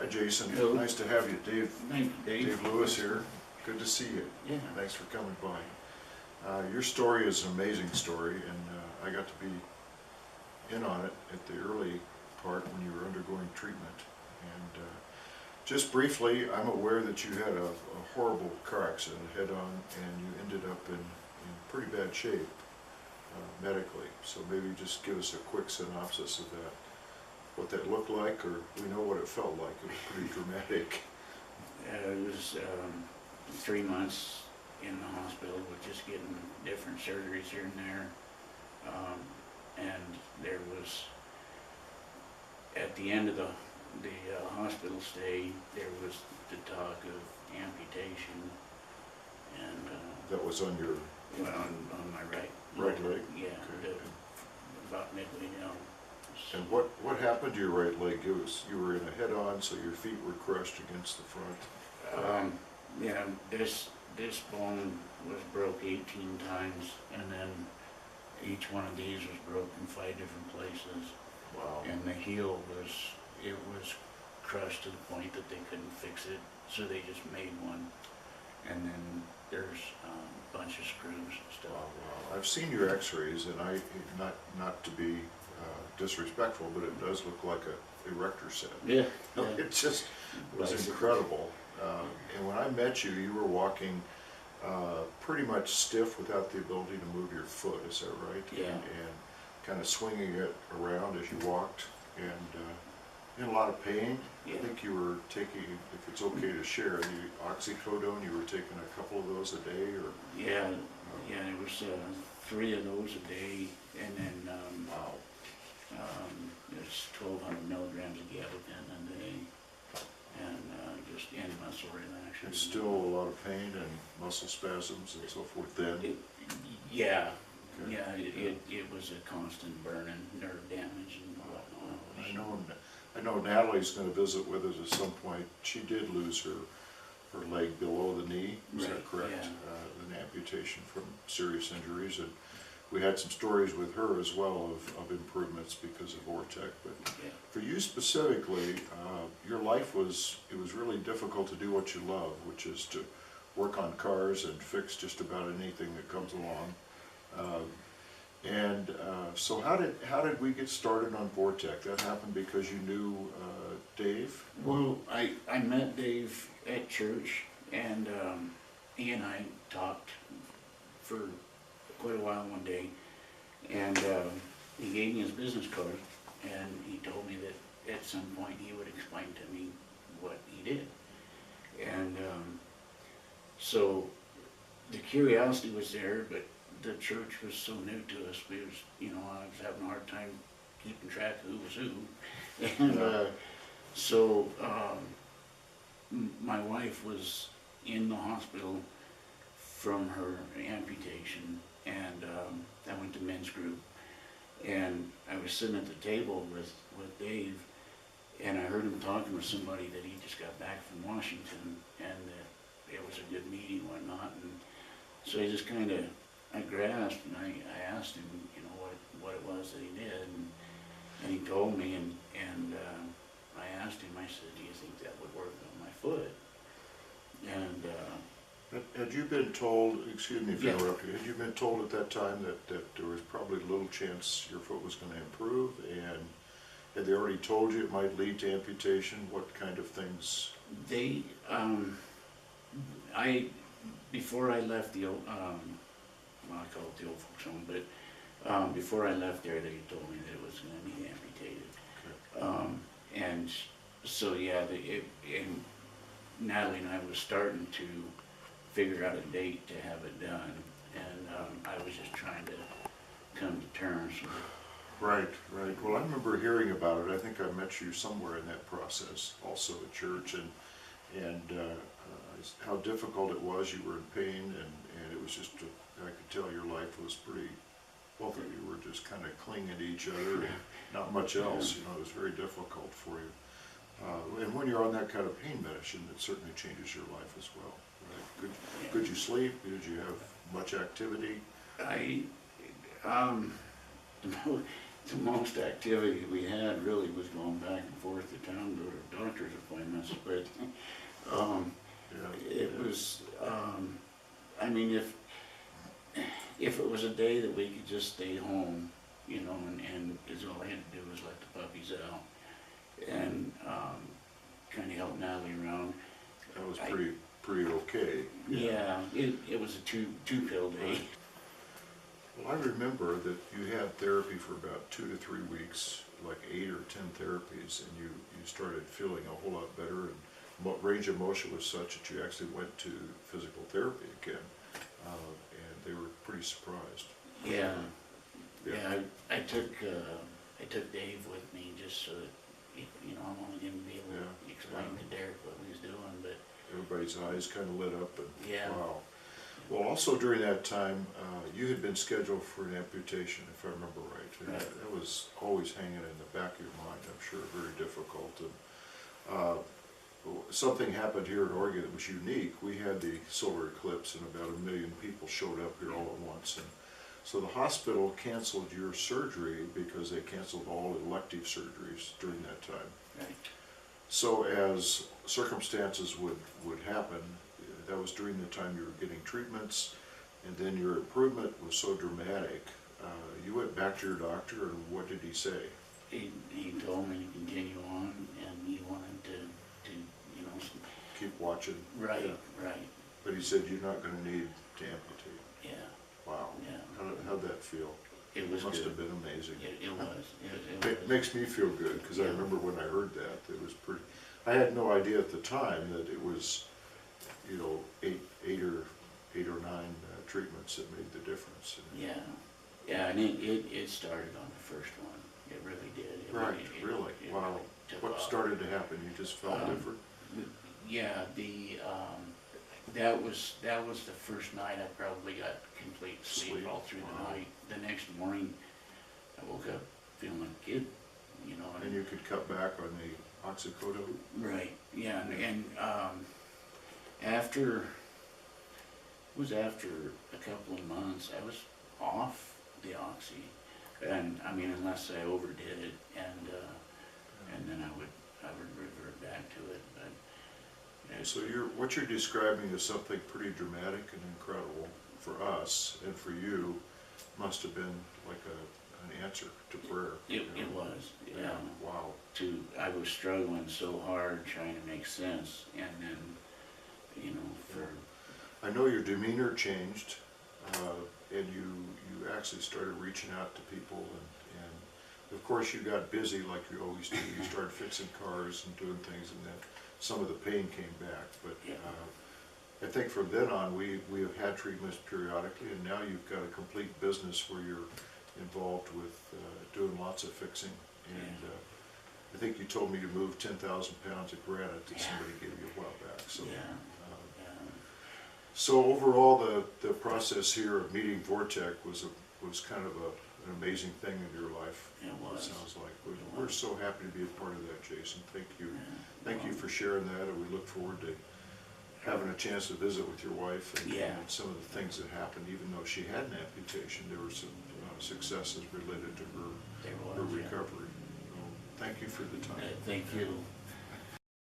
Hi Jason, Hello. nice to have you. Dave Dave. Lewis here. Good to see you. Yeah. Thanks for coming by. Your story is an amazing story, and I got to be in on it at the early part when you were undergoing treatment. And just briefly, I'm aware that you had a horrible car accident head-on, and you ended up in pretty bad shape medically. So maybe just give us a quick synopsis of that. What that looked like, or we know what it felt like. It was pretty dramatic. It was 3 months in the hospital with just getting different surgeries here and there. And there was, at the end of the hospital stay, there was the talk of amputation. And That was on your well, on my right leg? Yeah, Okay. about midway down. So, And what happened to your right leg? It was, you were in a head-on, so your feet were crushed against the front. yeah, this bone was broke 18 times, and then each one of these was broke in 5 different places. Wow. And the heel was crushed to the point that they couldn't fix it, so they just made one. And then there's a bunch of screws and stuff. Wow. I've seen your x-rays, and not to be disrespectful, but it does look like a erector set. Yeah. It just was incredible. And when I met you, you were walking pretty much stiff without the ability to move your foot, is that right? Yeah. And kind of swinging it around as you walked, and in a lot of pain. Yeah. I think you were taking, if it's okay to share, the Oxycontin, you were taking a couple of those a day, or? Yeah, it was 3 of those a day, and then Wow. there's 1,200 milligrams of gabapentin a day, and just any muscle relaxation. And still a lot of pain and muscle spasms and so forth then? Yeah, Okay. it was a constant burning, nerve damage and whatnot. I know Natalie's going to visit with us at some point. She did lose her leg below the knee, is that Right, correct? yeah. An amputation from serious injuries, and we had some stories with her as well of improvements because of VORTEQ. But Yeah. for you specifically, your life was really difficult to do what you love, which is to work on cars and fix just about anything that comes along. So how did we get started on VORTEQ? That happened because you knew Dave? Well, I met Dave at church, and he and I talked for quite a while one day, and he gave me his business card, and he told me that at some point he would explain to me what he did. And so the curiosity was there, but the church was so new to us, I was having a hard time keeping track of who was who. And so my wife was in the hospital from her amputation, and I went to men's group, and I was sitting at the table with Dave, and I heard him talking with somebody that he just got back from Washington, and that it was a good meeting and whatnot. And so I grasped, and I asked him, what it was that he did, and he told me, and I asked him, I said, do you think that would work on my foot? And Had you been told, excuse me if I Yeah. interrupt you, had you been told at that time that there was probably little chance your foot was going to improve, and had they already told you it might lead to amputation? What kind of things? they, before I left the old, well, I call it the old folks home, but before I left there, they told me that it was going to be amputated. Okay. And so, yeah, and Natalie and I was starting to figure out a date to have it done, and I was just trying to come to terms with it. Right. Well, I remember hearing about it. I think I met you somewhere in that process, also at church, and how difficult it was. You were in pain, and it was just, I could tell your life was pretty, both of you were just kind of clinging to each other, and not much else. It was very difficult for you. And when you're on that kind of pain medicine, it certainly changes your life as well. Right? Could you sleep? Did you have much activity? The most activity we had really was going back and forth to town to a doctor's appointment. Yeah. It was, I mean, if it was a day that we could just stay home, you know, and cause all I had to do was let the puppies out and, kinda help Natalie around. That was pretty okay. Yeah, it was a two pill day. Well, I remember that you had therapy for about 2 to 3 weeks, like 8 or 10 therapies, and you started feeling a whole lot better, and range of motion was such that you actually went to physical therapy again, and they were pretty surprised. Yeah, Yeah. yeah, I took Dave with me just so that, you know, I'm only gonna be able to Yeah, explain yeah. to Derek what we was doing, but Everybody's eyes kind of lit up, and yeah. wow. Well, also during that time, you had been scheduled for an amputation, if I remember right. And Right. that was always hanging in the back of your mind, I'm sure, very difficult. And something happened here in Oregon that was unique. We had the solar eclipse, and about 1 million people showed up here all at once. And so the hospital canceled your surgery because they canceled all elective surgeries during that time. Right. So as circumstances would happen, that was during the time you were getting treatments, and then your improvement was so dramatic. You went back to your doctor, and what did he say? He told me to continue on, and he wanted to you know, Keep watching? right, Yeah. right, But he said you're not gonna need to amputate. yeah, Wow. yeah. How'd that feel? It was Must have good. been amazing. It was, It was. makes me feel good, because I Yeah. remember when I heard that, it was pretty, I had no idea at the time that it was, you know, eight or nine treatments that made the difference. And Yeah, yeah, and it started on the first one, it really did. Right, really? It Wow. really took What off. started to happen? You just felt different? Yeah, that was the first night I probably got complete sleep Sleep, all through the wow. night. The next morning, I woke up feeling like a kid, you know. And you could cut back on the Oxycontin? Right, yeah, and after, it was after a couple of months, I was off the Oxy. And, I mean, unless I overdid it, and then I would revert back to it, but. So what you're describing is something pretty dramatic and incredible for us, and for you, must have been like an answer to prayer. It was, yeah. Wow. I was struggling so hard trying to make sense, and then, you know, I know your demeanor changed, and you actually started reaching out to people, and of course you got busy like you always do. You started fixing cars and doing things, and then some of the pain came back. But Yeah. I think from then on, we have had treatments periodically, and now you've got a complete business where you're involved with doing lots of fixing. And I think you told me you moved 10,000 pounds of granite that somebody gave you a while back. So, yeah. so overall, the process here of meeting VORTEQ was kind of an amazing thing in your life. It was. It sounds like. It We're was. so happy to be a part of that, Jayson. Thank you. Yeah. Thank you for sharing that, and we look forward to having a chance to visit with your wife and, Yeah. and some of the things that happened. Even though she had an amputation, there were some successes related to her There was, her yeah. recovery. So, thank you for the time. Thank you.